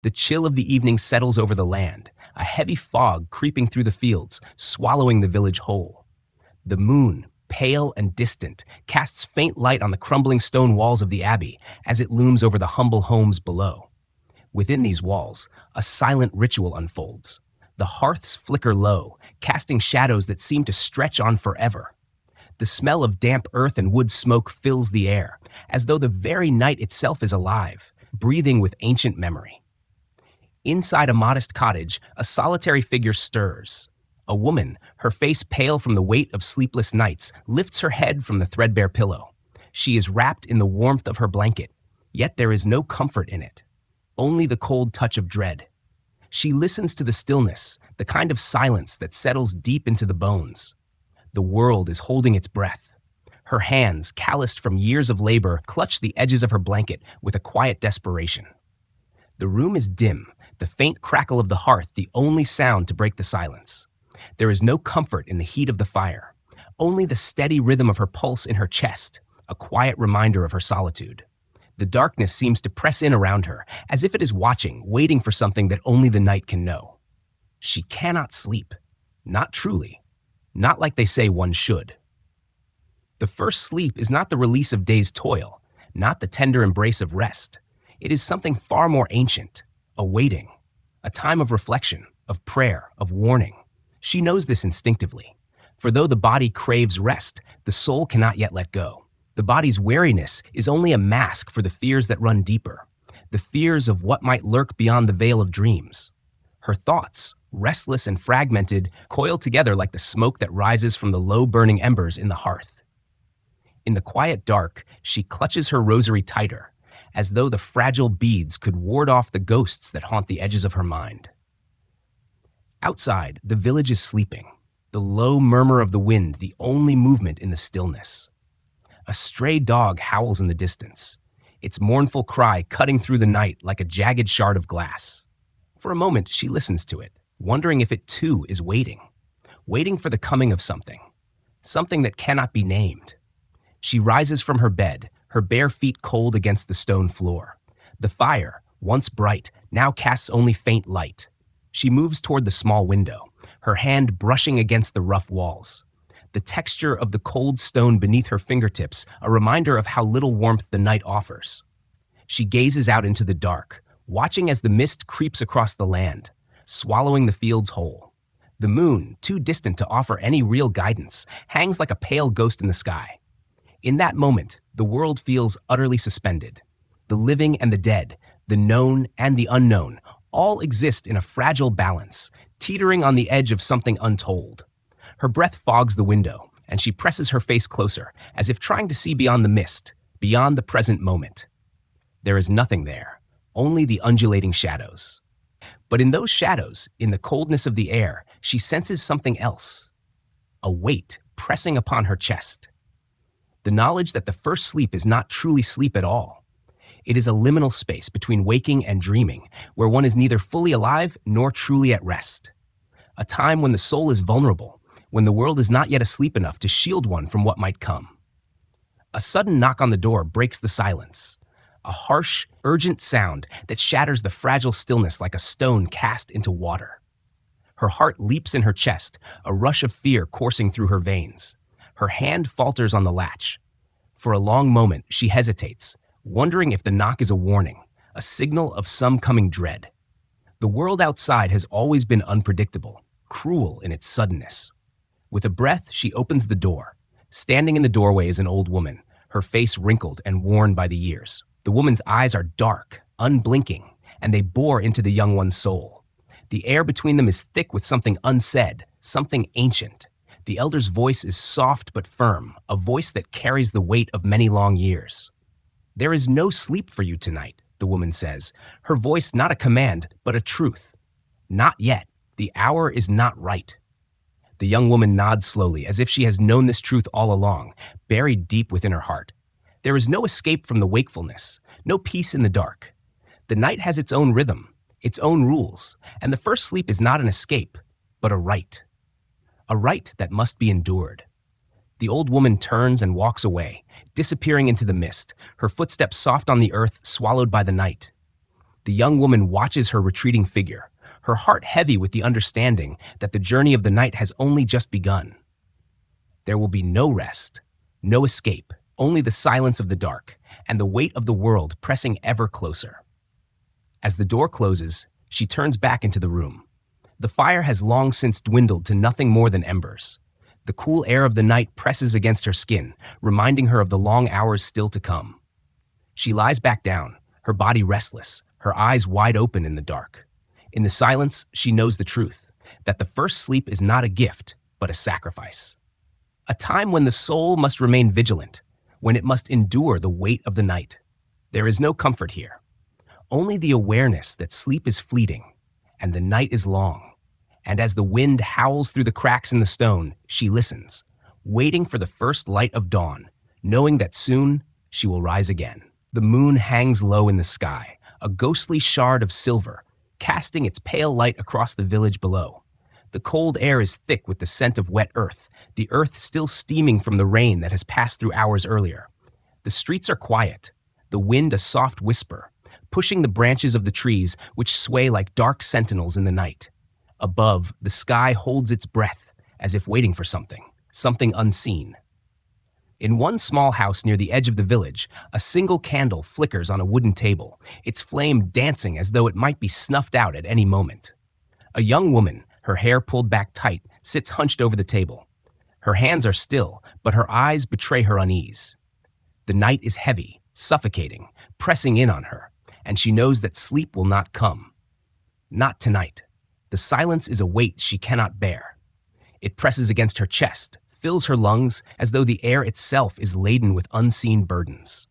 The chill of the evening settles over the land, a heavy fog creeping through the fields, swallowing the village whole. The moon, pale and distant, casts faint light on the crumbling stone walls of the abbey as it looms over the humble homes below. Within these walls, a silent ritual unfolds. The hearths flicker low, casting shadows that seem to stretch on forever. The smell of damp earth and wood smoke fills the air, as though the very night itself is alive, breathing with ancient memory. Inside a modest cottage, a solitary figure stirs. A woman, her face pale from the weight of sleepless nights, lifts her head from the threadbare pillow. She is wrapped in the warmth of her blanket, yet there is no comfort in it, only the cold touch of dread. She listens to the stillness, the kind of silence that settles deep into the bones. The world is holding its breath. Her hands, calloused from years of labor, clutch the edges of her blanket with a quiet desperation. The room is dim, the faint crackle of the hearth the only sound to break the silence. There is no comfort in the heat of the fire, only the steady rhythm of her pulse in her chest, a quiet reminder of her solitude. The darkness seems to press in around her, as if it is watching, waiting for something that only the night can know. She cannot sleep. Not truly. Not like they say one should. The first sleep is not the release of day's toil, not the tender embrace of rest. It is something far more ancient, a waiting, a time of reflection, of prayer, of warning. She knows this instinctively, for though the body craves rest, the soul cannot yet let go. The body's weariness is only a mask for the fears that run deeper, the fears of what might lurk beyond the veil of dreams. Her thoughts, restless and fragmented, coil together like the smoke that rises from the low-burning embers in the hearth. In the quiet dark, she clutches her rosary tighter, as though the fragile beads could ward off the ghosts that haunt the edges of her mind. Outside, the village is sleeping, the low murmur of the wind the only movement in the stillness. A stray dog howls in the distance, its mournful cry cutting through the night like a jagged shard of glass. For a moment, she listens to it, wondering if it too is waiting for the coming of something that cannot be named. She rises from her bed, her bare feet cold against the stone floor. The fire, once bright, now casts only faint light. She moves toward the small window, her hand brushing against the rough walls. The texture of the cold stone beneath her fingertips, a reminder of how little warmth the night offers. She gazes out into the dark, watching as the mist creeps across the land, swallowing the fields whole. The moon, too distant to offer any real guidance, hangs like a pale ghost in the sky. In that moment, the world feels utterly suspended. The living and the dead, the known and the unknown, all exist in a fragile balance, teetering on the edge of something untold. Her breath fogs the window, and she presses her face closer, as if trying to see beyond the mist, beyond the present moment. There is nothing there, only the undulating shadows. But in those shadows, in the coldness of the air, she senses something else. A weight pressing upon her chest. The knowledge that the first sleep is not truly sleep at all. It is a liminal space between waking and dreaming, where one is neither fully alive nor truly at rest. A time when the soul is vulnerable, when the world is not yet asleep enough to shield one from what might come. A sudden knock on the door breaks the silence, a harsh, urgent sound that shatters the fragile stillness like a stone cast into water. Her heart leaps in her chest, a rush of fear coursing through her veins. Her hand falters on the latch. For a long moment, she hesitates, wondering if the knock is a warning, a signal of some coming dread. The world outside has always been unpredictable, cruel in its suddenness. With a breath, she opens the door. Standing in the doorway is an old woman, her face wrinkled and worn by the years. The woman's eyes are dark, unblinking, and they bore into the young one's soul. The air between them is thick with something unsaid, something ancient. The elder's voice is soft but firm, a voice that carries the weight of many long years. "There is no sleep for you tonight," the woman says, her voice not a command, but a truth. "Not yet. The hour is not right." The young woman nods slowly, as if she has known this truth all along, buried deep within her heart. There is no escape from the wakefulness, no peace in the dark. The night has its own rhythm, its own rules, and the first sleep is not an escape, but a right. A right that must be endured. The old woman turns and walks away, disappearing into the mist, her footsteps soft on the earth, swallowed by the night. The young woman watches her retreating figure, her heart heavy with the understanding that the journey of the night has only just begun. There will be no rest, no escape, only the silence of the dark and the weight of the world pressing ever closer. As the door closes, she turns back into the room. The fire has long since dwindled to nothing more than embers. The cool air of the night presses against her skin, reminding her of the long hours still to come. She lies back down, her body restless, her eyes wide open in the dark. In the silence, she knows the truth, that the first sleep is not a gift, but a sacrifice. A time when the soul must remain vigilant, when it must endure the weight of the night. There is no comfort here, only the awareness that sleep is fleeting and the night is long. And as the wind howls through the cracks in the stone, she listens, waiting for the first light of dawn, knowing that soon she will rise again. The moon hangs low in the sky, a ghostly shard of silver, casting its pale light across the village below. The cold air is thick with the scent of wet earth, the earth still steaming from the rain that has passed through hours earlier. The streets are quiet, the wind a soft whisper, pushing the branches of the trees which sway like dark sentinels in the night. Above, the sky holds its breath, as if waiting for something unseen. In one small house near the edge of the village, a single candle flickers on a wooden table, its flame dancing as though it might be snuffed out at any moment. A young woman, her hair pulled back tight, sits hunched over the table. Her hands are still, but her eyes betray her unease. The night is heavy, suffocating, pressing in on her, and she knows that sleep will not come. Not tonight. The silence is a weight she cannot bear. It presses against her chest, fills her lungs as though the air itself is laden with unseen burdens.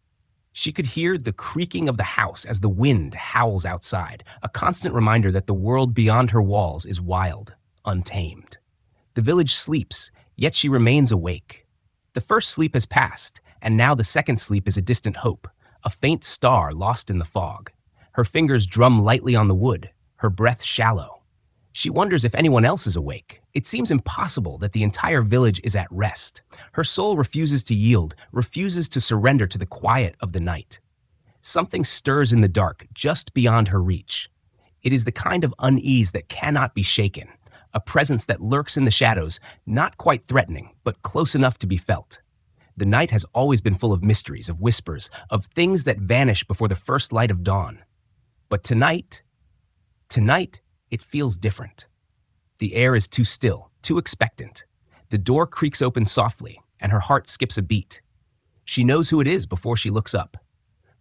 She could hear the creaking of the house as the wind howls outside, a constant reminder that the world beyond her walls is wild, untamed. The village sleeps, yet she remains awake. The first sleep has passed, and now the second sleep is a distant hope, a faint star lost in the fog. Her fingers drum lightly on the wood, her breath shallow. She wonders if anyone else is awake. It seems impossible that the entire village is at rest. Her soul refuses to yield, refuses to surrender to the quiet of the night. Something stirs in the dark, just beyond her reach. It is the kind of unease that cannot be shaken, a presence that lurks in the shadows, not quite threatening, but close enough to be felt. The night has always been full of mysteries, of whispers, of things that vanish before the first light of dawn. But tonight, it feels different. The air is too still, too expectant. The door creaks open softly, and her heart skips a beat. She knows who it is before she looks up.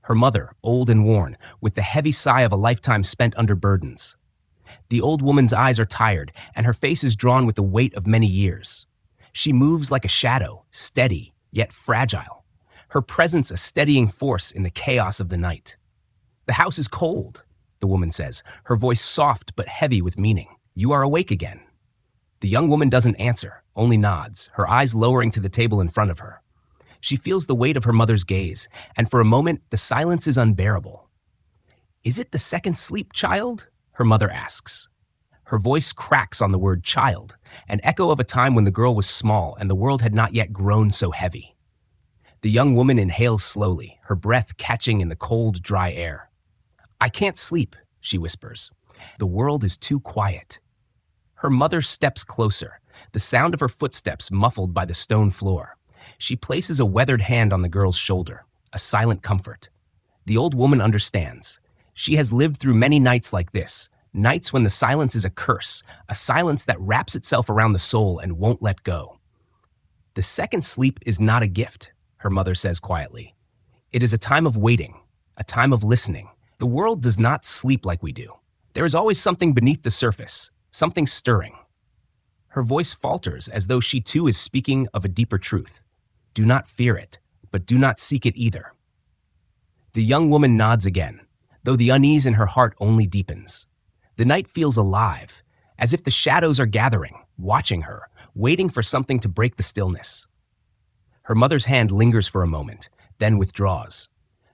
Her mother, old and worn, with the heavy sigh of a lifetime spent under burdens. The old woman's eyes are tired, and her face is drawn with the weight of many years. She moves like a shadow, steady, yet fragile. Her presence a steadying force in the chaos of the night. "The house is cold," the woman says, her voice soft but heavy with meaning. "You are awake again." The young woman doesn't answer, only nods, her eyes lowering to the table in front of her. She feels the weight of her mother's gaze, and for a moment, the silence is unbearable. "Is it the second sleep, child?" her mother asks. Her voice cracks on the word child, an echo of a time when the girl was small and the world had not yet grown so heavy. The young woman inhales slowly, her breath catching in the cold, dry air. "I can't sleep," she whispers. "The world is too quiet." Her mother steps closer, the sound of her footsteps muffled by the stone floor. She places a weathered hand on the girl's shoulder, a silent comfort. The old woman understands. She has lived through many nights like this, nights when the silence is a curse, a silence that wraps itself around the soul and won't let go. "The second sleep is not a gift," her mother says quietly. "It is a time of waiting, a time of listening. The world does not sleep like we do. There is always something beneath the surface, something stirring." Her voice falters as though she too is speaking of a deeper truth. Do not fear it, but do not seek it either. The young woman nods again, though the unease in her heart only deepens. The night feels alive, as if the shadows are gathering, watching her, waiting for something to break the stillness. Her mother's hand lingers for a moment, then withdraws,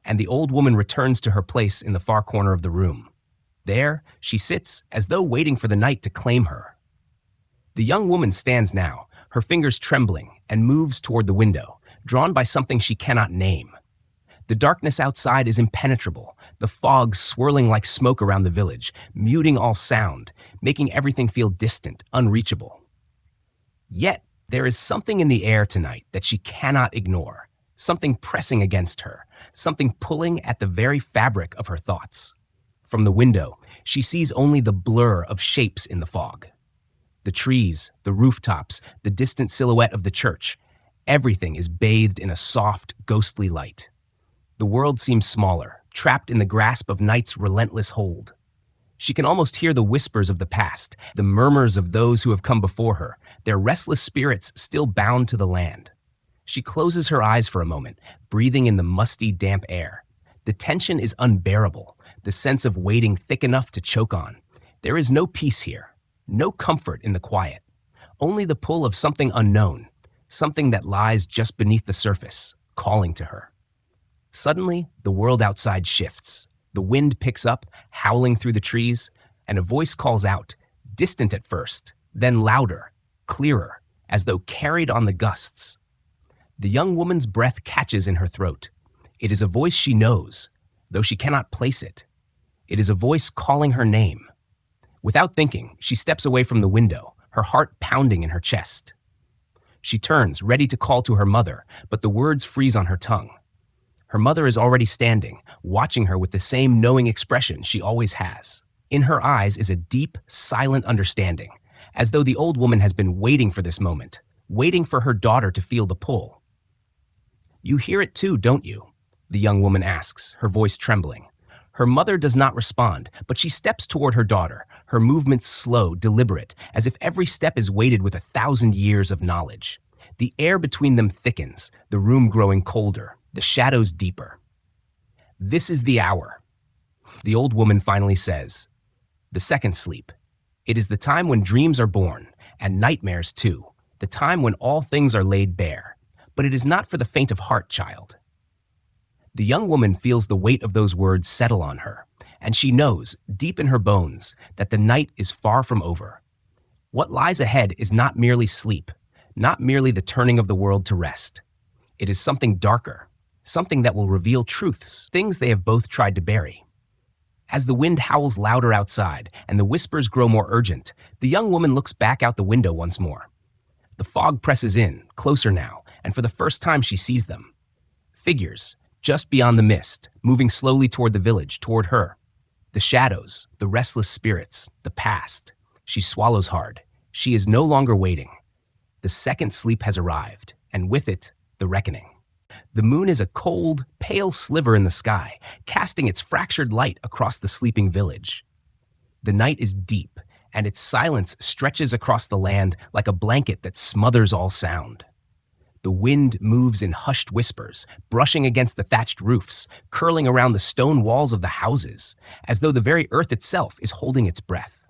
and the old woman returns to her place in the far corner of the room. There, she sits as though waiting for the night to claim her. The young woman stands now, her fingers trembling, and moves toward the window, drawn by something she cannot name. The darkness outside is impenetrable, the fog swirling like smoke around the village, muting all sound, making everything feel distant, unreachable. Yet, there is something in the air tonight that she cannot ignore, something pressing against her, something pulling at the very fabric of her thoughts. From the window, she sees only the blur of shapes in the fog. The trees, the rooftops, the distant silhouette of the church, everything is bathed in a soft, ghostly light. The world seems smaller, trapped in the grasp of night's relentless hold. She can almost hear the whispers of the past, the murmurs of those who have come before her, their restless spirits still bound to the land. She closes her eyes for a moment, breathing in the musty, damp air. The tension is unbearable, the sense of waiting thick enough to choke on. There is no peace here, no comfort in the quiet, only the pull of something unknown, something that lies just beneath the surface, calling to her. Suddenly, the world outside shifts. The wind picks up, howling through the trees, and a voice calls out, distant at first, then louder, clearer, as though carried on the gusts. The young woman's breath catches in her throat. It is a voice she knows, though she cannot place it. It is a voice calling her name. Without thinking, she steps away from the window, her heart pounding in her chest. She turns, ready to call to her mother, but the words freeze on her tongue. Her mother is already standing, watching her with the same knowing expression she always has. In her eyes is a deep, silent understanding, as though the old woman has been waiting for this moment, waiting for her daughter to feel the pull. "You hear it too, don't you?" the young woman asks, her voice trembling. Her mother does not respond, but she steps toward her daughter, her movements slow, deliberate, as if every step is weighted with 1,000 years of knowledge. The air between them thickens, the room growing colder, the shadows deeper. "This is the hour," the old woman finally says. "The second sleep. It is the time when dreams are born, and nightmares too, the time when all things are laid bare. But it is not for the faint of heart, child." The young woman feels the weight of those words settle on her, and she knows, deep in her bones, that the night is far from over. What lies ahead is not merely sleep, not merely the turning of the world to rest. It is something darker, something that will reveal truths, things they have both tried to bury. As the wind howls louder outside and the whispers grow more urgent, the young woman looks back out the window once more. The fog presses in, closer now, and for the first time she sees them. Figures, just beyond the mist, moving slowly toward the village, toward her. The shadows, the restless spirits, the past. She swallows hard. She is no longer waiting. The second sleep has arrived, and with it, the reckoning. The moon is a cold, pale sliver in the sky, casting its fractured light across the sleeping village. The night is deep, and its silence stretches across the land like a blanket that smothers all sound. The wind moves in hushed whispers, brushing against the thatched roofs, curling around the stone walls of the houses, as though the very earth itself is holding its breath.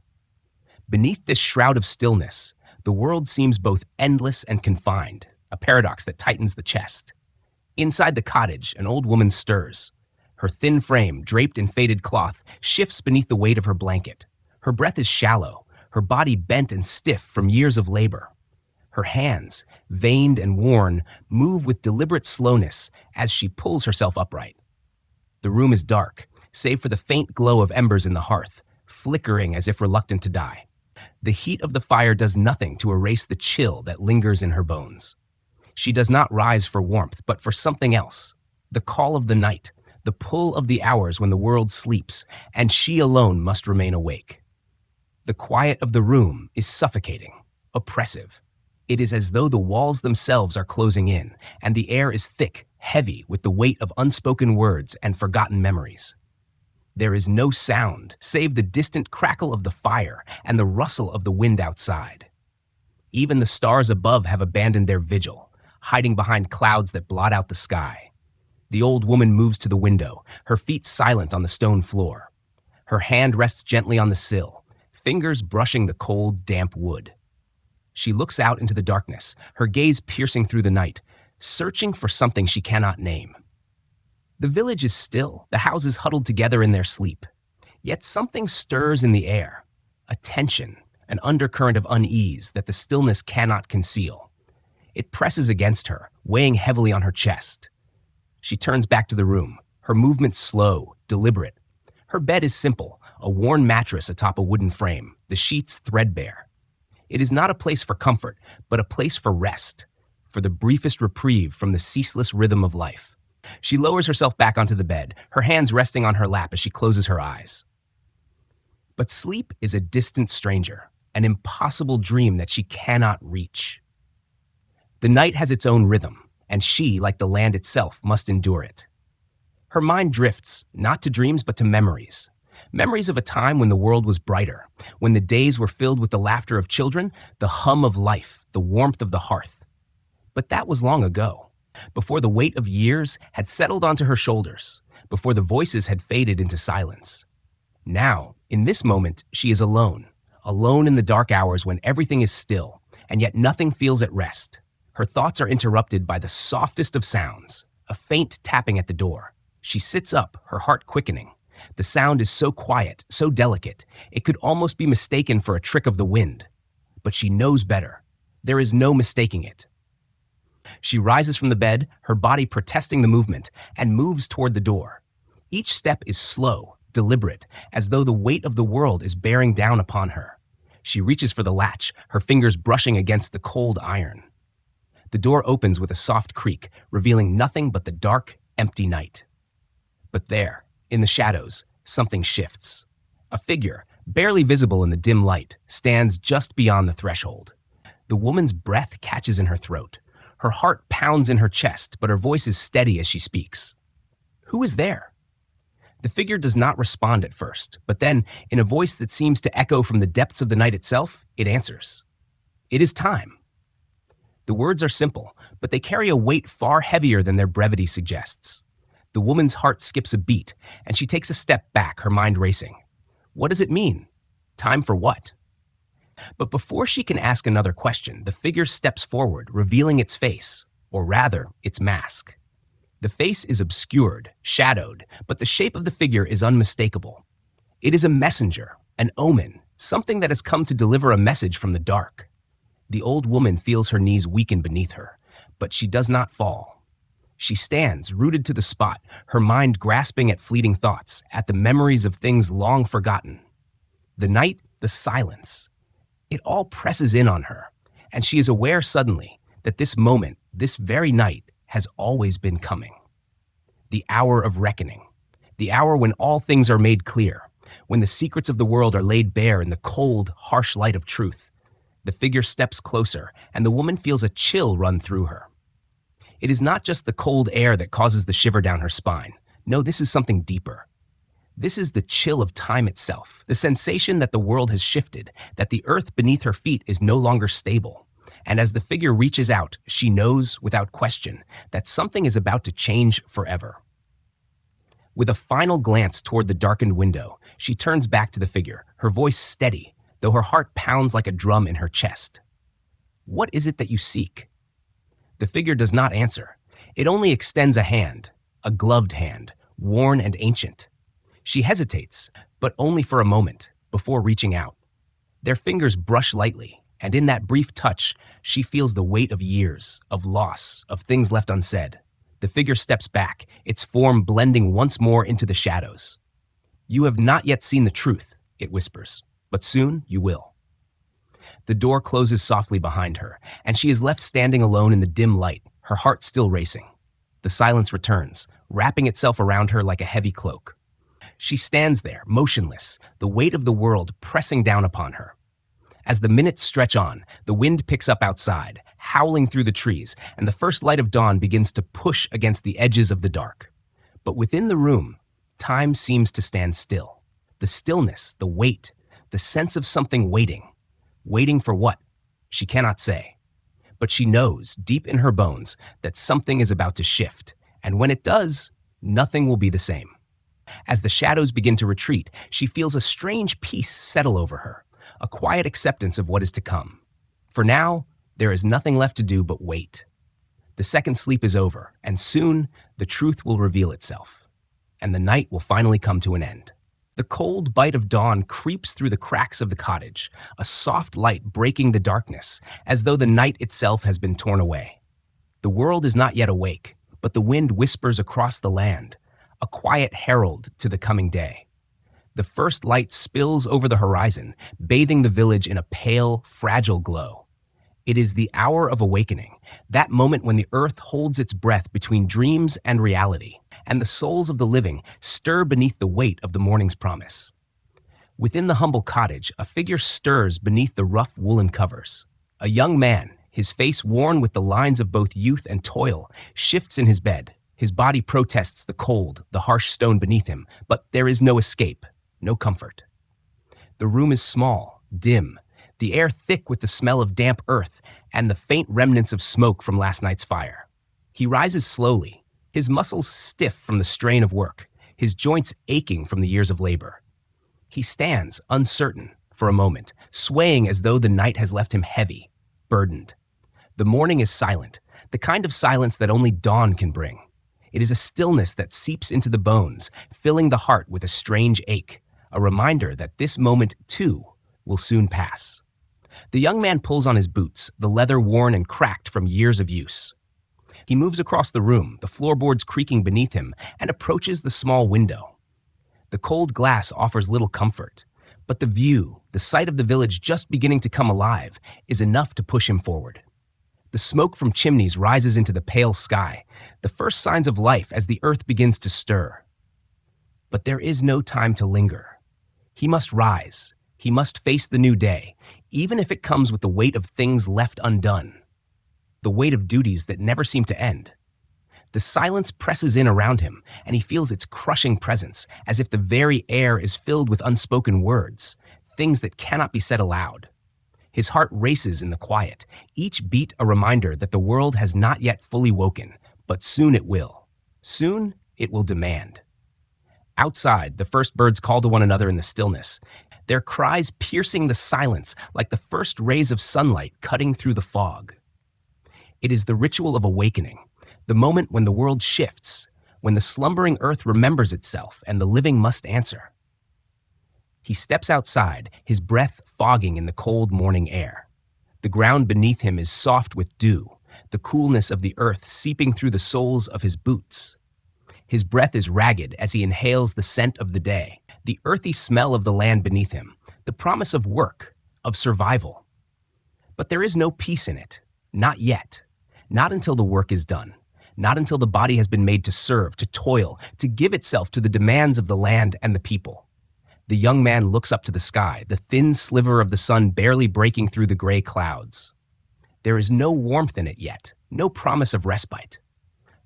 Beneath this shroud of stillness, the world seems both endless and confined, a paradox that tightens the chest. Inside the cottage, an old woman stirs. Her thin frame, draped in faded cloth, shifts beneath the weight of her blanket. Her breath is shallow, her body bent and stiff from years of labor. Her hands, veined and worn, move with deliberate slowness as she pulls herself upright. The room is dark, save for the faint glow of embers in the hearth, flickering as if reluctant to die. The heat of the fire does nothing to erase the chill that lingers in her bones. She does not rise for warmth, but for something else. The call of the night, the pull of the hours when the world sleeps, and she alone must remain awake. The quiet of the room is suffocating, oppressive. It is as though the walls themselves are closing in, and the air is thick, heavy with the weight of unspoken words and forgotten memories. There is no sound, save the distant crackle of the fire and the rustle of the wind outside. Even the stars above have abandoned their vigil, hiding behind clouds that blot out the sky. The old woman moves to the window, her feet silent on the stone floor. Her hand rests gently on the sill, fingers brushing the cold, damp wood. She looks out into the darkness, her gaze piercing through the night, searching for something she cannot name. The village is still, the houses huddled together in their sleep. Yet something stirs in the air, a tension, an undercurrent of unease that the stillness cannot conceal. It presses against her, weighing heavily on her chest. She turns back to the room, her movements slow, deliberate. Her bed is simple, a worn mattress atop a wooden frame, the sheets threadbare. It is not a place for comfort, but a place for rest, for the briefest reprieve from the ceaseless rhythm of life. She lowers herself back onto the bed, her hands resting on her lap as she closes her eyes. But sleep is a distant stranger, an impossible dream that she cannot reach. The night has its own rhythm, and she, like the land itself, must endure it. Her mind drifts, not to dreams but to memories. Memories of a time when the world was brighter, when the days were filled with the laughter of children, the hum of life, the warmth of the hearth. But that was long ago, before the weight of years had settled onto her shoulders, before the voices had faded into silence. Now, in this moment, she is alone in the dark hours when everything is still, and yet nothing feels at rest. Her thoughts are interrupted by the softest of sounds, a faint tapping at the door. She sits up, her heart quickening. The sound is so quiet, so delicate, it could almost be mistaken for a trick of the wind. But she knows better. There is no mistaking it. She rises from the bed, her body protesting the movement, and moves toward the door. Each step is slow, deliberate, as though the weight of the world is bearing down upon her. She reaches for the latch, her fingers brushing against the cold iron. The door opens with a soft creak, revealing nothing but the dark, empty night. But there, in the shadows, something shifts. A figure, barely visible in the dim light, stands just beyond the threshold. The woman's breath catches in her throat. Her heart pounds in her chest, but her voice is steady as she speaks. Who is there? The figure does not respond at first, but then, in a voice that seems to echo from the depths of the night itself, it answers. It is time. The words are simple, but they carry a weight far heavier than their brevity suggests. The woman's heart skips a beat, and she takes a step back, her mind racing. What does it mean? Time for what? But before she can ask another question, the figure steps forward, revealing its face, or rather, its mask. The face is obscured, shadowed, but the shape of the figure is unmistakable. It is a messenger, an omen, something that has come to deliver a message from the dark. The old woman feels her knees weaken beneath her, but she does not fall. She stands, rooted to the spot, her mind grasping at fleeting thoughts, at the memories of things long forgotten. The night, the silence. It all presses in on her, and she is aware suddenly that this moment, this very night, has always been coming. The hour of reckoning. The hour when all things are made clear, when the secrets of the world are laid bare in the cold, harsh light of truth. The figure steps closer, and the woman feels a chill run through her. It is not just the cold air that causes the shiver down her spine. No, this is something deeper. This is the chill of time itself, the sensation that the world has shifted, that the earth beneath her feet is no longer stable. And as the figure reaches out, she knows, without question, that something is about to change forever. With a final glance toward the darkened window, she turns back to the figure, her voice steady, though her heart pounds like a drum in her chest. What is it that you seek? The figure does not answer. It only extends a hand, a gloved hand, worn and ancient. She hesitates, but only for a moment, before reaching out. Their fingers brush lightly, and in that brief touch, she feels the weight of years, of loss, of things left unsaid. The figure steps back, its form blending once more into the shadows. You have not yet seen the truth, it whispers, but soon you will. The door closes softly behind her, and she is left standing alone in the dim light, her heart still racing. The silence returns, wrapping itself around her like a heavy cloak. She stands there, motionless, the weight of the world pressing down upon her. As the minutes stretch on, the wind picks up outside, howling through the trees, and the first light of dawn begins to push against the edges of the dark. But within the room, time seems to stand still. The stillness, the weight, the sense of something waiting. Waiting for what? She cannot say. But she knows, deep in her bones, that something is about to shift, and when it does, nothing will be the same. As the shadows begin to retreat, she feels a strange peace settle over her, a quiet acceptance of what is to come. For now, there is nothing left to do but wait. The second sleep is over, and soon the truth will reveal itself, and the night will finally come to an end. The cold bite of dawn creeps through the cracks of the cottage, a soft light breaking the darkness, as though the night itself has been torn away. The world is not yet awake, but the wind whispers across the land, a quiet herald to the coming day. The first light spills over the horizon, bathing the village in a pale, fragile glow. It is the hour of awakening, that moment when the earth holds its breath between dreams and reality, and the souls of the living stir beneath the weight of the morning's promise. Within the humble cottage, a figure stirs beneath the rough woolen covers. A young man, his face worn with the lines of both youth and toil, shifts in his bed. His body protests the cold, the harsh stone beneath him, but there is no escape, no comfort. The room is small, dim, the air thick with the smell of damp earth and the faint remnants of smoke from last night's fire. He rises slowly, his muscles stiff from the strain of work, his joints aching from the years of labor. He stands, uncertain, for a moment, swaying as though the night has left him heavy, burdened. The morning is silent, the kind of silence that only dawn can bring. It is a stillness that seeps into the bones, filling the heart with a strange ache, a reminder that this moment, too, will soon pass. The young man pulls on his boots, the leather worn and cracked from years of use. He moves across the room, the floorboards creaking beneath him, and approaches the small window. The cold glass offers little comfort, but the view, the sight of the village just beginning to come alive, is enough to push him forward. The smoke from chimneys rises into the pale sky, the first signs of life as the earth begins to stir. But there is no time to linger. He must rise. He must face the new day, even if it comes with the weight of things left undone, the weight of duties that never seem to end. The silence presses in around him, and he feels its crushing presence, as if the very air is filled with unspoken words, things that cannot be said aloud. His heart races in the quiet, each beat a reminder that the world has not yet fully woken, but soon it will. Soon it will demand. Outside, the first birds call to one another in the stillness, their cries piercing the silence like the first rays of sunlight cutting through the fog. It is the ritual of awakening, the moment when the world shifts, when the slumbering earth remembers itself and the living must answer. He steps outside, his breath fogging in the cold morning air. The ground beneath him is soft with dew, the coolness of the earth seeping through the soles of his boots. His breath is ragged as he inhales the scent of the day, the earthy smell of the land beneath him, the promise of work, of survival. But there is no peace in it, not yet, not until the work is done. Not until the body has been made to serve, to toil, to give itself to the demands of the land and the people. The young man looks up to the sky, the thin sliver of the sun barely breaking through the gray clouds. There is no warmth in it yet, no promise of respite.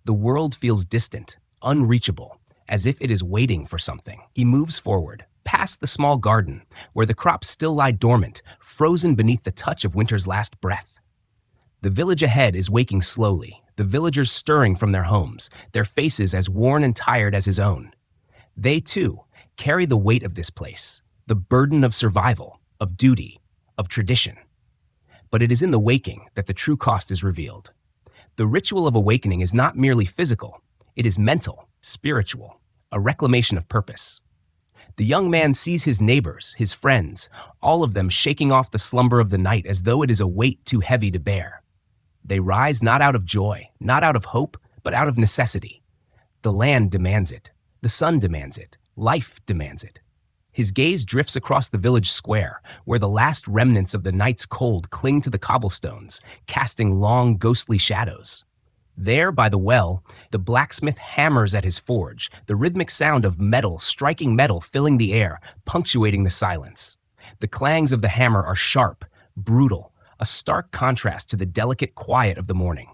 The world feels distant, unreachable, as if it is waiting for something. He moves forward, past the small garden, where the crops still lie dormant, frozen beneath the touch of winter's last breath. The village ahead is waking slowly, the villagers stirring from their homes, their faces as worn and tired as his own. They, too, carry the weight of this place, the burden of survival, of duty, of tradition. But it is in the waking that the true cost is revealed. The ritual of awakening is not merely physical, it is mental, spiritual, a reclamation of purpose. The young man sees his neighbors, his friends, all of them shaking off the slumber of the night as though it is a weight too heavy to bear. They rise not out of joy, not out of hope, but out of necessity. The land demands it. The sun demands it. Life demands it. His gaze drifts across the village square, where the last remnants of the night's cold cling to the cobblestones, casting long, ghostly shadows. There, by the well, the blacksmith hammers at his forge, the rhythmic sound of metal striking metal filling the air, punctuating the silence. The clangs of the hammer are sharp, brutal, a stark contrast to the delicate quiet of the morning.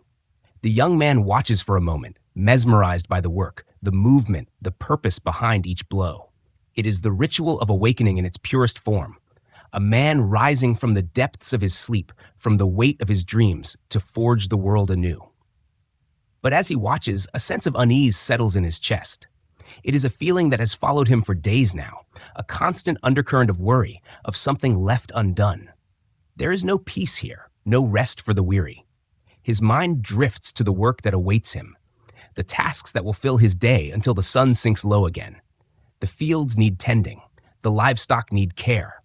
The young man watches for a moment, mesmerized by the work, the movement, the purpose behind each blow. It is the ritual of awakening in its purest form. A man rising from the depths of his sleep, from the weight of his dreams, to forge the world anew. But as he watches, a sense of unease settles in his chest. It is a feeling that has followed him for days now, a constant undercurrent of worry, of something left undone. There is no peace here, no rest for the weary. His mind drifts to the work that awaits him, the tasks that will fill his day until the sun sinks low again. The fields need tending, the livestock need care.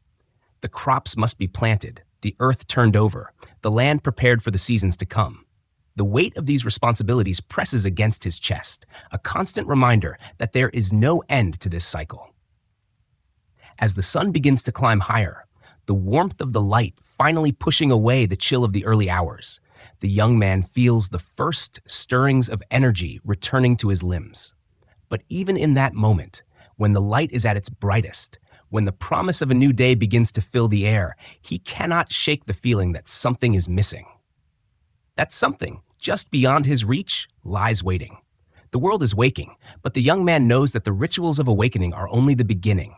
The crops must be planted, the earth turned over, the land prepared for the seasons to come. The weight of these responsibilities presses against his chest, a constant reminder that there is no end to this cycle. As the sun begins to climb higher, the warmth of the light finally pushing away the chill of the early hours, the young man feels the first stirrings of energy returning to his limbs. But even in that moment, when the light is at its brightest, when the promise of a new day begins to fill the air, he cannot shake the feeling that something is missing. That something, just beyond his reach, lies waiting. The world is waking, but the young man knows that the rituals of awakening are only the beginning.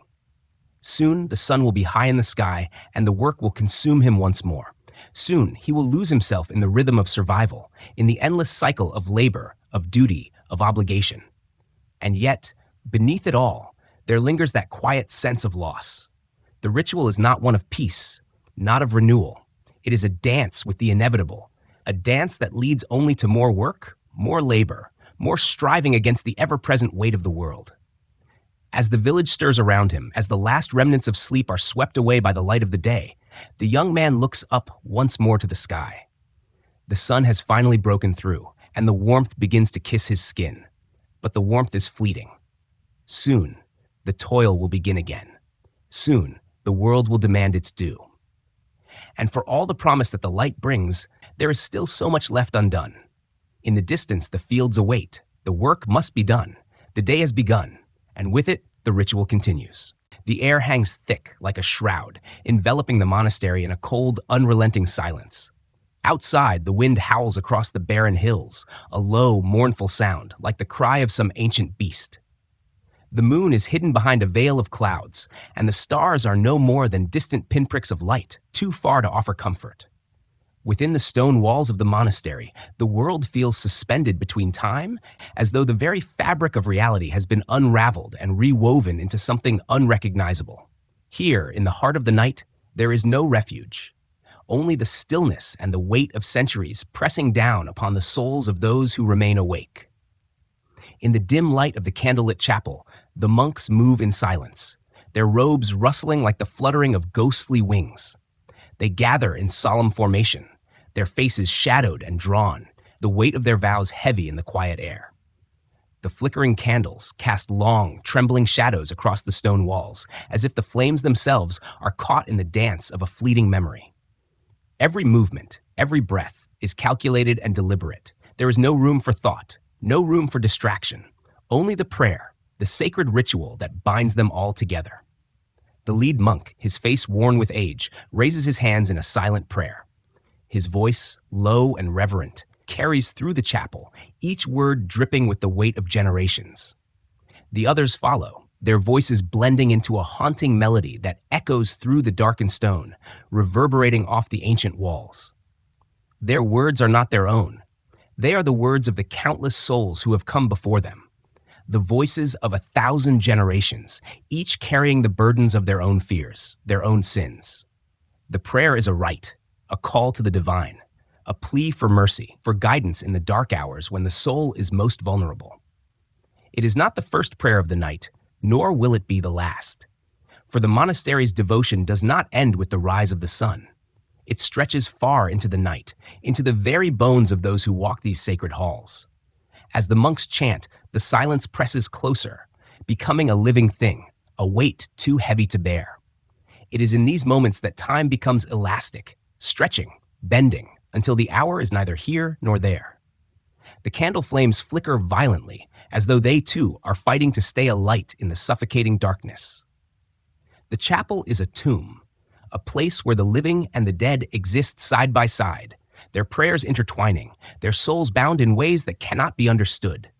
Soon the sun will be high in the sky, and the work will consume him once more. Soon he will lose himself in the rhythm of survival, in the endless cycle of labor, of duty, of obligation. And yet, beneath it all, there lingers that quiet sense of loss. The ritual is not one of peace, not of renewal. It is a dance with the inevitable, a dance that leads only to more work, more labor, more striving against the ever-present weight of the world. As the village stirs around him, as the last remnants of sleep are swept away by the light of the day, the young man looks up once more to the sky. The sun has finally broken through, and the warmth begins to kiss his skin. But the warmth is fleeting. Soon, the toil will begin again. Soon, the world will demand its due. And for all the promise that the light brings, there is still so much left undone. In the distance, the fields await. The work must be done. The day has begun, and with it, the ritual continues. The air hangs thick like a shroud, enveloping the monastery in a cold, unrelenting silence. Outside, the wind howls across the barren hills, a low, mournful sound, like the cry of some ancient beast. The moon is hidden behind a veil of clouds, and the stars are no more than distant pinpricks of light, too far to offer comfort. Within the stone walls of the monastery, the world feels suspended between time, as though the very fabric of reality has been unraveled and rewoven into something unrecognizable. Here, in the heart of the night, there is no refuge. Only the stillness and the weight of centuries pressing down upon the souls of those who remain awake. In the dim light of the candlelit chapel, the monks move in silence, their robes rustling like the fluttering of ghostly wings. They gather in solemn formation, their faces shadowed and drawn, the weight of their vows heavy in the quiet air. The flickering candles cast long, trembling shadows across the stone walls, as if the flames themselves are caught in the dance of a fleeting memory. Every movement, every breath is calculated and deliberate. There is no room for thought, no room for distraction, only the prayer, the sacred ritual that binds them all together. The lead monk, his face worn with age, raises his hands in a silent prayer. His voice, low and reverent, carries through the chapel, each word dripping with the weight of generations. The others follow, their voices blending into a haunting melody that echoes through the darkened stone, reverberating off the ancient walls. Their words are not their own. They are the words of the countless souls who have come before them. The voices of 1,000 generations, each carrying the burdens of their own fears, their own sins. The prayer is a rite, a call to the divine, a plea for mercy, for guidance in the dark hours when the soul is most vulnerable. It is not the first prayer of the night, nor will it be the last. For the monastery's devotion does not end with the rise of the sun. It stretches far into the night, into the very bones of those who walk these sacred halls. As the monks chant, the silence presses closer, becoming a living thing, a weight too heavy to bear. It is in these moments that time becomes elastic, stretching, bending, until the hour is neither here nor there. The candle flames flicker violently, as though they too are fighting to stay alight in the suffocating darkness. The chapel is a tomb, a place where the living and the dead exist side by side, their prayers intertwining, their souls bound in ways that cannot be understood.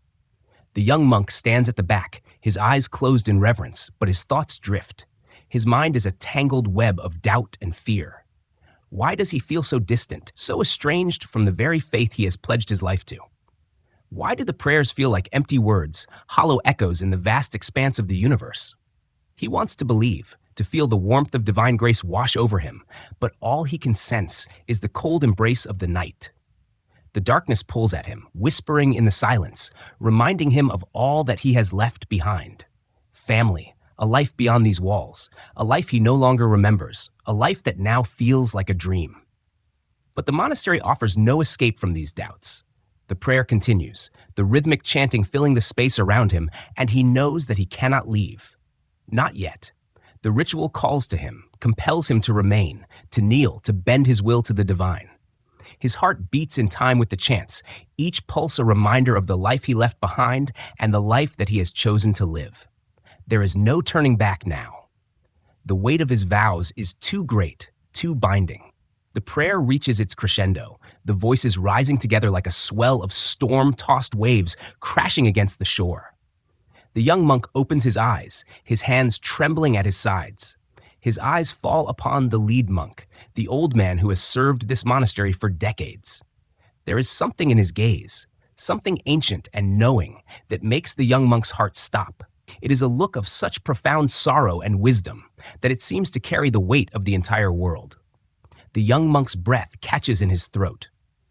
The young monk stands at the back, his eyes closed in reverence, but his thoughts drift. His mind is a tangled web of doubt and fear. Why does he feel so distant, so estranged from the very faith he has pledged his life to? Why do the prayers feel like empty words, hollow echoes in the vast expanse of the universe? He wants to believe, to feel the warmth of divine grace wash over him, but all he can sense is the cold embrace of the night. The darkness pulls at him, whispering in the silence, reminding him of all that he has left behind. Family, a life beyond these walls, a life he no longer remembers, a life that now feels like a dream. But the monastery offers no escape from these doubts. The prayer continues, the rhythmic chanting filling the space around him, and he knows that he cannot leave. Not yet. The ritual calls to him, compels him to remain, to kneel, to bend his will to the divine. His heart beats in time with the chants, each pulse a reminder of the life he left behind and the life that he has chosen to live. There is no turning back now. The weight of his vows is too great, too binding. The prayer reaches its crescendo, the voices rising together like a swell of storm-tossed waves crashing against the shore. The young monk opens his eyes, his hands trembling at his sides. His eyes fall upon the lead monk, the old man who has served this monastery for decades. There is something in his gaze, something ancient and knowing that makes the young monk's heart stop. It is a look of such profound sorrow and wisdom that it seems to carry the weight of the entire world. The young monk's breath catches in his throat.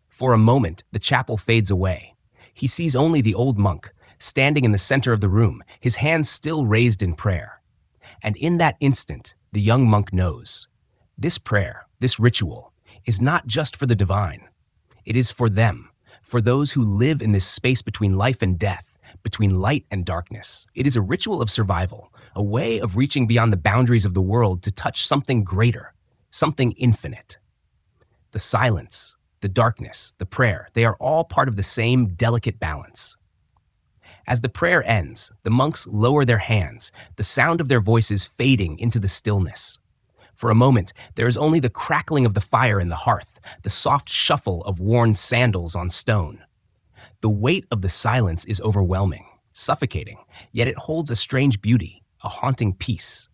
For a moment, the chapel fades away. He sees only the old monk, standing in the center of the room, his hands still raised in prayer. And in that instant, the young monk knows. This prayer, this ritual, is not just for the divine. It is for them, for those who live in this space between life and death, between light and darkness. It is a ritual of survival, a way of reaching beyond the boundaries of the world to touch something greater, something infinite. The silence, the darkness, the prayer, they are all part of the same delicate balance. As the prayer ends, the monks lower their hands, the sound of their voices fading into the stillness. For a moment, there is only the crackling of the fire in the hearth, the soft shuffle of worn sandals on stone. The weight of the silence is overwhelming, suffocating, yet it holds a strange beauty, a haunting peace.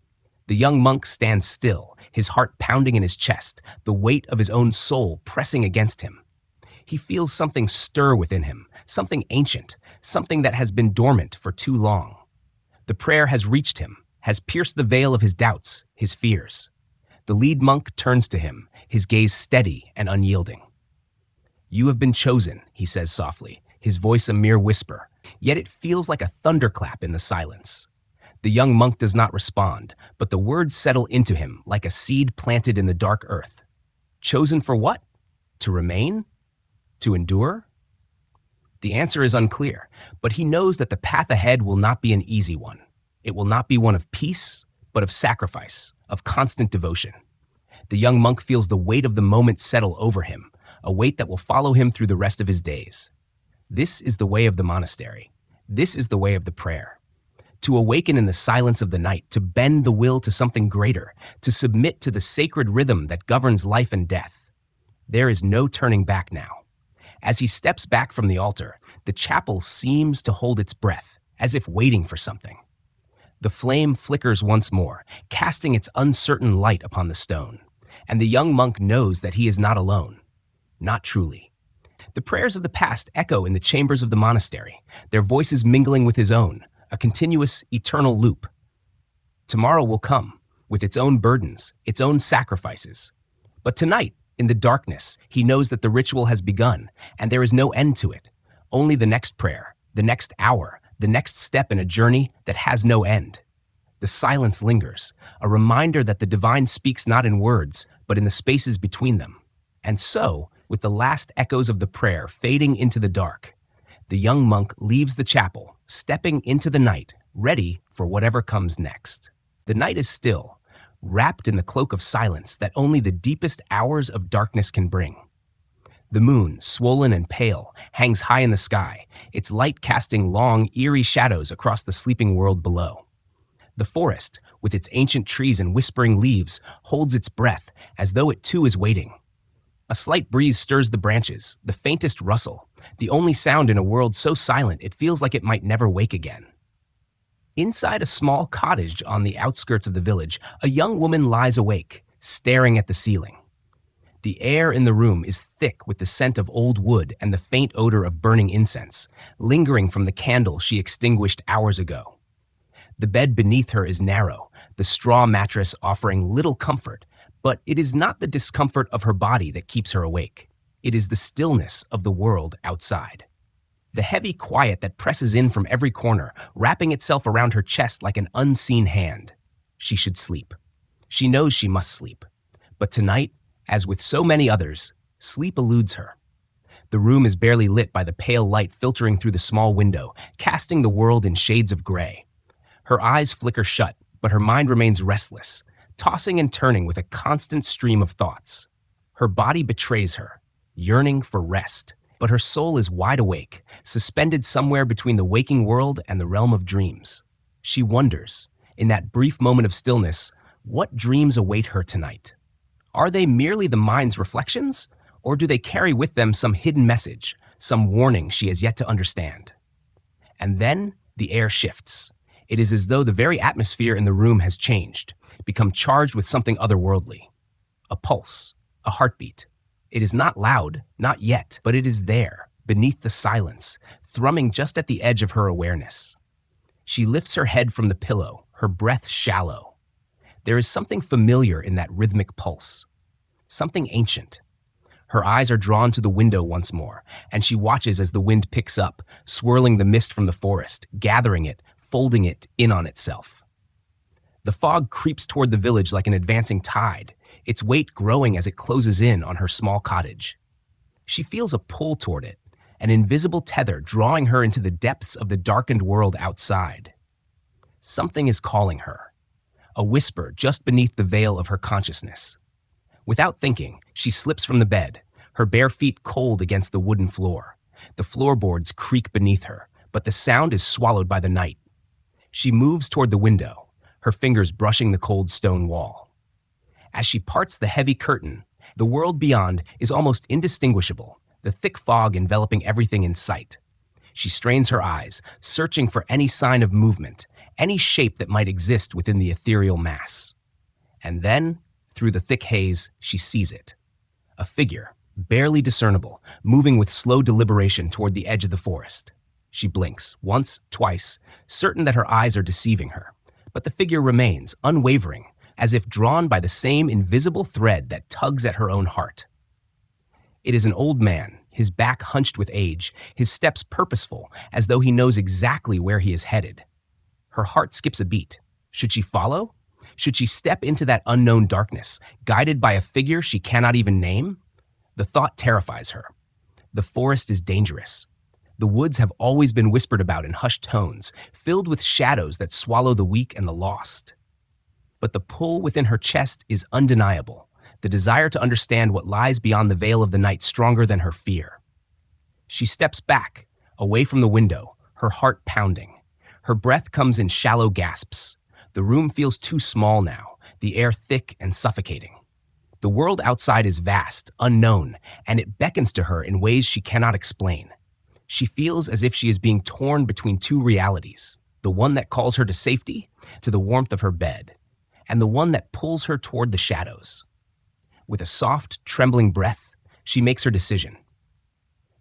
The young monk stands still, his heart pounding in his chest, the weight of his own soul pressing against him. He feels something stir within him, something ancient, something that has been dormant for too long. The prayer has reached him, has pierced the veil of his doubts, his fears. The lead monk turns to him, his gaze steady and unyielding. "You have been chosen," he says softly, his voice a mere whisper, yet it feels like a thunderclap in the silence. The young monk does not respond, but the words settle into him like a seed planted in the dark earth. Chosen for what? To remain? To endure? The answer is unclear, but he knows that the path ahead will not be an easy one. It will not be one of peace, but of sacrifice, of constant devotion. The young monk feels the weight of the moment settle over him, a weight that will follow him through the rest of his days. This is the way of the monastery. This is the way of the prayer. To awaken in the silence of the night, to bend the will to something greater, to submit to the sacred rhythm that governs life and death. There is no turning back now. As he steps back from the altar, the chapel seems to hold its breath, as if waiting for something. The flame flickers once more, casting its uncertain light upon the stone, and the young monk knows that he is not alone. Not truly. The prayers of the past echo in the chambers of the monastery, their voices mingling with his own, a continuous, eternal loop. Tomorrow will come, with its own burdens, its own sacrifices. But tonight, in the darkness, he knows that the ritual has begun, and there is no end to it. Only the next prayer, the next hour, the next step in a journey that has no end. The silence lingers, a reminder that the divine speaks not in words, but in the spaces between them. And so, with the last echoes of the prayer fading into the dark, the young monk leaves the chapel, stepping into the night, ready for whatever comes next. The night is still, wrapped in the cloak of silence that only the deepest hours of darkness can bring. The moon, swollen and pale, hangs high in the sky, its light casting long, eerie shadows across the sleeping world below. The forest, with its ancient trees and whispering leaves, holds its breath as though it too is waiting. A slight breeze stirs the branches, the faintest rustle, the only sound in a world so silent it feels like it might never wake again. Inside a small cottage on the outskirts of the village, a young woman lies awake, staring at the ceiling. The air in the room is thick with the scent of old wood and the faint odor of burning incense, lingering from the candle she extinguished hours ago. The bed beneath her is narrow, the straw mattress offering little comfort, but it is not the discomfort of her body that keeps her awake. It is the stillness of the world outside. The heavy quiet that presses in from every corner, wrapping itself around her chest like an unseen hand. She should sleep. She knows she must sleep. But tonight, as with so many others, sleep eludes her. The The room is barely lit by the pale light filtering through the small window, casting the world in shades of gray. Her eyes flicker shut, but her mind remains restless, tossing and turning with a constant stream of thoughts. Her body betrays her, yearning for rest, but her soul is wide awake, suspended somewhere between the waking world and the realm of dreams. She wonders, in that brief moment of stillness, what dreams await her tonight. Are they merely the mind's reflections, or do they carry with them some hidden message, some warning she has yet to understand? And then the air shifts. It is as though the very atmosphere in the room has changed, become charged with something otherworldly. A pulse, a heartbeat. It is not loud, not yet, but it is there, beneath the silence, thrumming just at the edge of her awareness. She lifts her head from the pillow, her breath shallow. There is something familiar in that rhythmic pulse, something ancient. Her eyes are drawn to the window once more, and she watches as the wind picks up, swirling the mist from the forest, gathering it, folding it in on itself. The fog creeps toward the village like an advancing tide, its weight growing as it closes in on her small cottage. She feels a pull toward it, an invisible tether drawing her into the depths of the darkened world outside. Something is calling her, a whisper just beneath the veil of her consciousness. Without thinking, she slips from the bed, her bare feet cold against the wooden floor. The floorboards creak beneath her, but the sound is swallowed by the night. She moves toward the window, her fingers brushing the cold stone wall. As she parts the heavy curtain, the world beyond is almost indistinguishable, the thick fog enveloping everything in sight. She strains her eyes, searching for any sign of movement, any shape that might exist within the ethereal mass. And then, through the thick haze, she sees it. A figure, barely discernible, moving with slow deliberation toward the edge of the forest. She blinks, once, twice, certain that her eyes are deceiving her. But the figure remains, unwavering, as if drawn by the same invisible thread that tugs at her own heart. It is an old man, his back hunched with age, his steps purposeful, as though he knows exactly where he is headed. Her heart skips a beat. Should she follow? Should she step into that unknown darkness, guided by a figure she cannot even name? The thought terrifies her. The forest is dangerous. The woods have always been whispered about in hushed tones, filled with shadows that swallow the weak and the lost. But the pull within her chest is undeniable, the desire to understand what lies beyond the veil of the night stronger than her fear. She steps back, away from the window, her heart pounding. Her breath comes in shallow gasps. The room feels too small now, the air thick and suffocating. The world outside is vast, unknown, and it beckons to her in ways she cannot explain. She feels as if she is being torn between two realities, the one that calls her to safety, to the warmth of her bed, and the one that pulls her toward the shadows. With a soft, trembling breath, she makes her decision.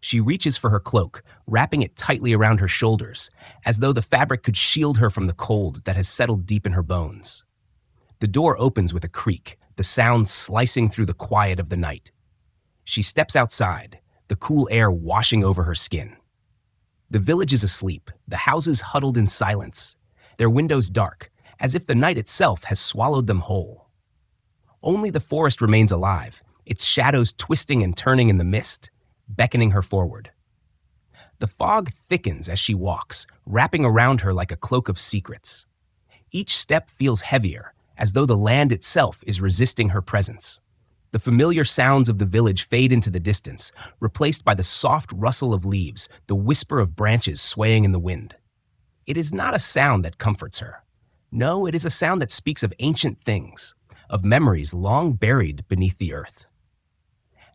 She reaches for her cloak, wrapping it tightly around her shoulders, as though the fabric could shield her from the cold that has settled deep in her bones. The door opens with a creak, the sound slicing through the quiet of the night. She steps outside, the cool air washing over her skin. The village is asleep, the houses huddled in silence, their windows dark, as if the night itself has swallowed them whole. Only the forest remains alive, its shadows twisting and turning in the mist, beckoning her forward. The fog thickens as she walks, wrapping around her like a cloak of secrets. Each step feels heavier, as though the land itself is resisting her presence. The familiar sounds of the village fade into the distance, replaced by the soft rustle of leaves, the whisper of branches swaying in the wind. It is not a sound that comforts her. No, it is a sound that speaks of ancient things, of memories long buried beneath the earth.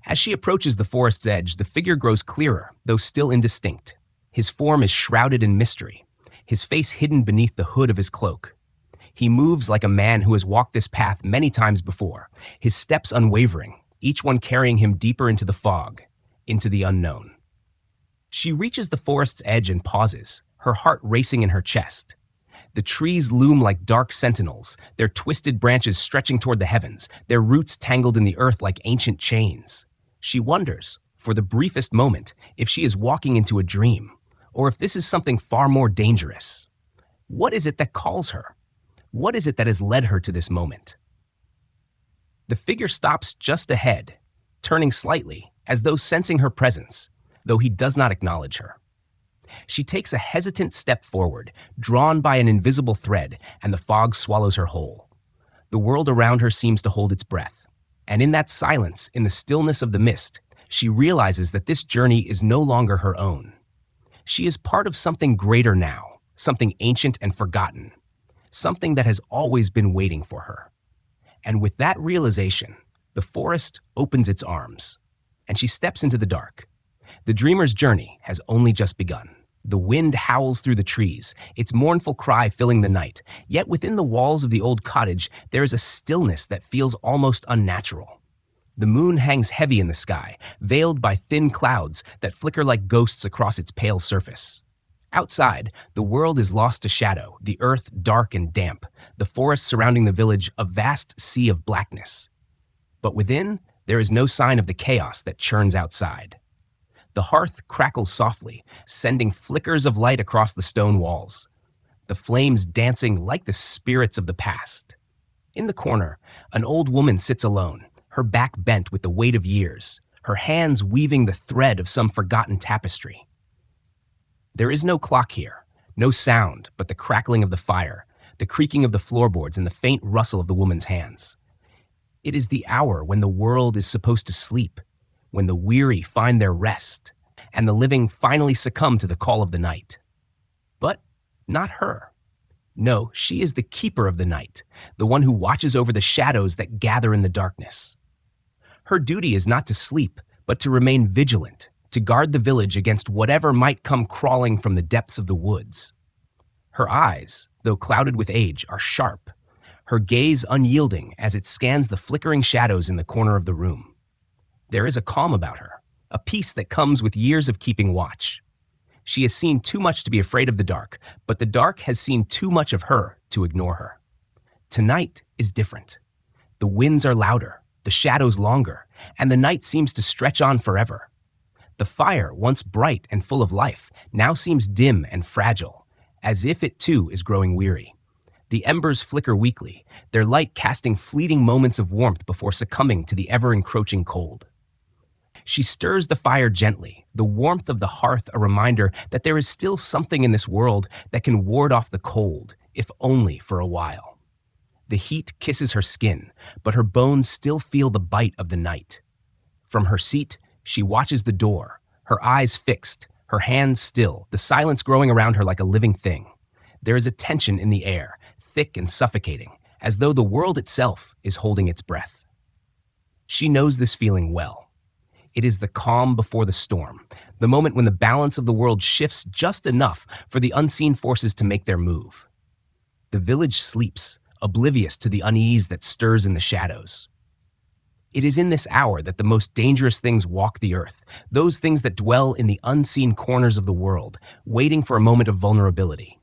As she approaches the forest's edge, the figure grows clearer, though still indistinct. His form is shrouded in mystery, his face hidden beneath the hood of his cloak. He moves like a man who has walked this path many times before, his steps unwavering, each one carrying him deeper into the fog, into the unknown. She reaches the forest's edge and pauses, her heart racing in her chest. The trees loom like dark sentinels, their twisted branches stretching toward the heavens, their roots tangled in the earth like ancient chains. She wonders, for the briefest moment, if she is walking into a dream, or if this is something far more dangerous. What is it that calls her? What is it that has led her to this moment? The figure stops just ahead, turning slightly, as though sensing her presence. though he does not acknowledge her. She takes a hesitant step forward, drawn by an invisible thread, and the fog swallows her whole. The world around her seems to hold its breath. And in that silence, in the stillness of the mist, she realizes that this journey is no longer her own. She is part of something greater now, something ancient and forgotten, something that has always been waiting for her. And with that realization, the forest opens its arms, and she steps into the dark. The dreamer's journey has only just begun. The wind howls through the trees, its mournful cry filling the night. Yet within the walls of the old cottage, there is a stillness that feels almost unnatural. The moon hangs heavy in the sky, veiled by thin clouds that flicker like ghosts across its pale surface. Outside, the world is lost to shadow, the earth dark and damp, the forest surrounding the village a vast sea of blackness. But within, there is no sign of the chaos that churns outside. The hearth crackles softly, sending flickers of light across the stone walls, the flames dancing like the spirits of the past. In the corner, an old woman sits alone, her back bent with the weight of years, her hands weaving the thread of some forgotten tapestry. There is no clock here, no sound but the crackling of the fire, the creaking of the floorboards, and the faint rustle of the woman's hands. It is the hour when the world is supposed to sleep, when the weary find their rest, and the living finally succumb to the call of the night. But not her. No, she is the keeper of the night, the one who watches over the shadows that gather in the darkness. Her duty is not to sleep, but to remain vigilant, to guard the village against whatever might come crawling from the depths of the woods. Her eyes, though clouded with age, are sharp, her gaze unyielding as it scans the flickering shadows in the corner of the room. There is a calm about her, a peace that comes with years of keeping watch. She has seen too much to be afraid of the dark, but the dark has seen too much of her to ignore her. Tonight is different. The winds are louder, the shadows longer, and the night seems to stretch on forever. The fire, once bright and full of life, now seems dim and fragile, as if it too is growing weary. The embers flicker weakly, their light casting fleeting moments of warmth before succumbing to the ever-encroaching cold. She stirs the fire gently, the warmth of the hearth a reminder that there is still something in this world that can ward off the cold, if only for a while. The heat kisses her skin, but her bones still feel the bite of the night. From her seat, she watches the door, her eyes fixed, her hands still, the silence growing around her like a living thing. There is a tension in the air, thick and suffocating, as though the world itself is holding its breath. She knows this feeling well. It is the calm before the storm, the moment when the balance of the world shifts just enough for the unseen forces to make their move. The village sleeps, oblivious to the unease that stirs in the shadows. It is in this hour that the most dangerous things walk the earth, those things that dwell in the unseen corners of the world, waiting for a moment of vulnerability.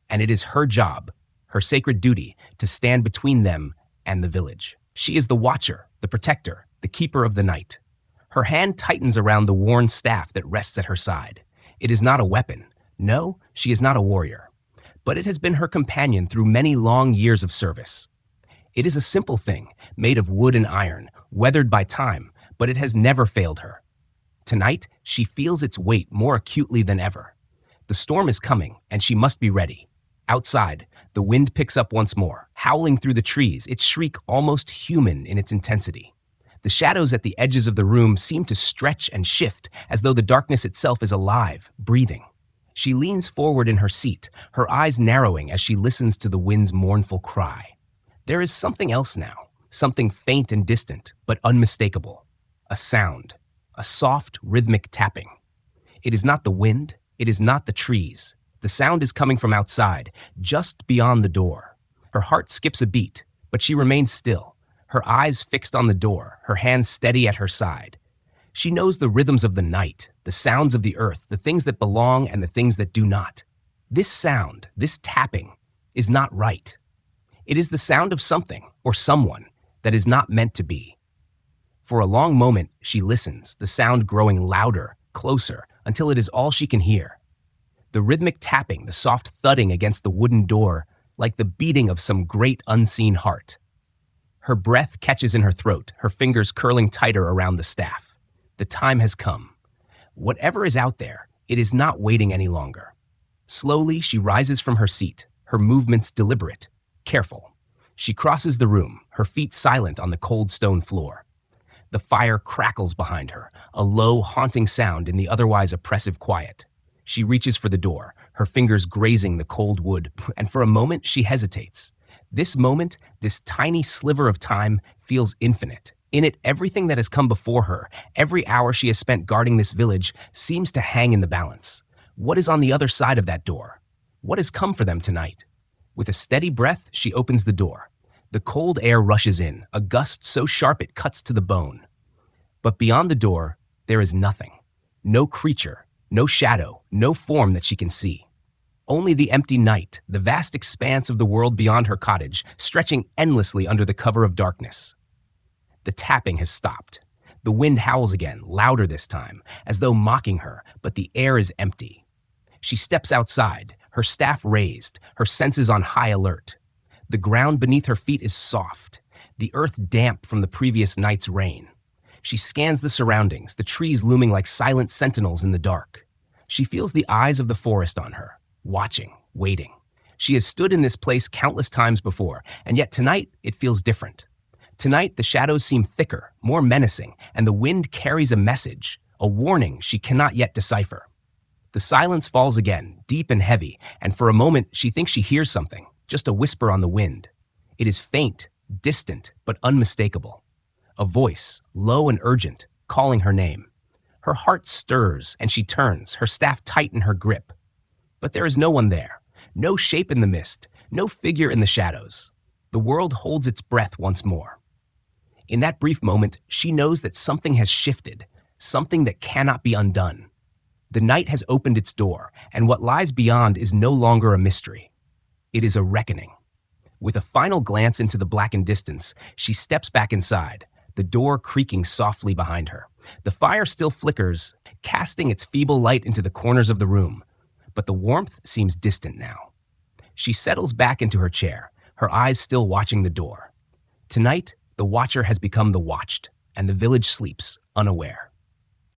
And it is her job, her sacred duty, to stand between them and the village. She is the watcher, the protector, the keeper of the night. Her hand tightens around the worn staff that rests at her side. It is not a weapon. No, she is not a warrior. But it has been her companion through many long years of service. It is a simple thing, made of wood and iron, weathered by time, but it has never failed her. Tonight, she feels its weight more acutely than ever. The storm is coming, and she must be ready. Outside, the wind picks up once more, howling through the trees, its shriek almost human in its intensity. The shadows at the edges of the room seem to stretch and shift as though the darkness itself is alive, breathing. She leans forward in her seat, her eyes narrowing as she listens to the wind's mournful cry. There is something else now, something faint and distant, but unmistakable. A sound, a soft, rhythmic tapping. It is not the wind, it is not the trees. The sound is coming from outside, just beyond the door. Her heart skips a beat, but she remains still, her eyes fixed on the door, her hands steady at her side. She knows the rhythms of the night, the sounds of the earth, the things that belong and the things that do not. This sound, this tapping, is not right. It is the sound of something, or someone, that is not meant to be. For a long moment, she listens, the sound growing louder, closer, until it is all she can hear. The rhythmic tapping, the soft thudding against the wooden door, like the beating of some great unseen heart. Her breath catches in her throat, her fingers curling tighter around the staff. The time has come. Whatever is out there, it is not waiting any longer. Slowly, she rises from her seat, her movements deliberate, careful. She crosses the room, her feet silent on the cold stone floor. The fire crackles behind her, a low, haunting sound in the otherwise oppressive quiet. She reaches for the door, her fingers grazing the cold wood, and for a moment she hesitates. This moment, this tiny sliver of time, feels infinite. In it, everything that has come before her, every hour she has spent guarding this village, seems to hang in the balance. What is on the other side of that door? What has come for them tonight? With a steady breath, she opens the door. The cold air rushes in, a gust so sharp it cuts to the bone. But beyond the door, there is nothing. No creature, no shadow, no form that she can see. Only the empty night, the vast expanse of the world beyond her cottage, stretching endlessly under the cover of darkness. The tapping has stopped. The wind howls again, louder this time, as though mocking her, but the air is empty. She steps outside, her staff raised, her senses on high alert. The ground beneath her feet is soft, the earth damp from the previous night's rain. She scans the surroundings, the trees looming like silent sentinels in the dark. She feels the eyes of the forest on her, watching, waiting. She has stood in this place countless times before, and yet tonight it feels different. Tonight the shadows seem thicker, more menacing, and the wind carries a message, a warning she cannot yet decipher. The silence falls again, deep and heavy, and for a moment she thinks she hears something, just a whisper on the wind. It is faint, distant, but unmistakable. A voice, low and urgent, calling her name. Her heart stirs, and she turns, her staff tight in her grip. But there is no one there, no shape in the mist, no figure in the shadows. The world holds its breath once more. In that brief moment, she knows that something has shifted, something that cannot be undone. The night has opened its door, and what lies beyond is no longer a mystery. It is a reckoning. With a final glance into the blackened distance, she steps back inside, the door creaking softly behind her. The fire still flickers, casting its feeble light into the corners of the room, but the warmth seems distant now. She settles back into her chair, her eyes still watching the door. Tonight, the watcher has become the watched, and the village sleeps, unaware.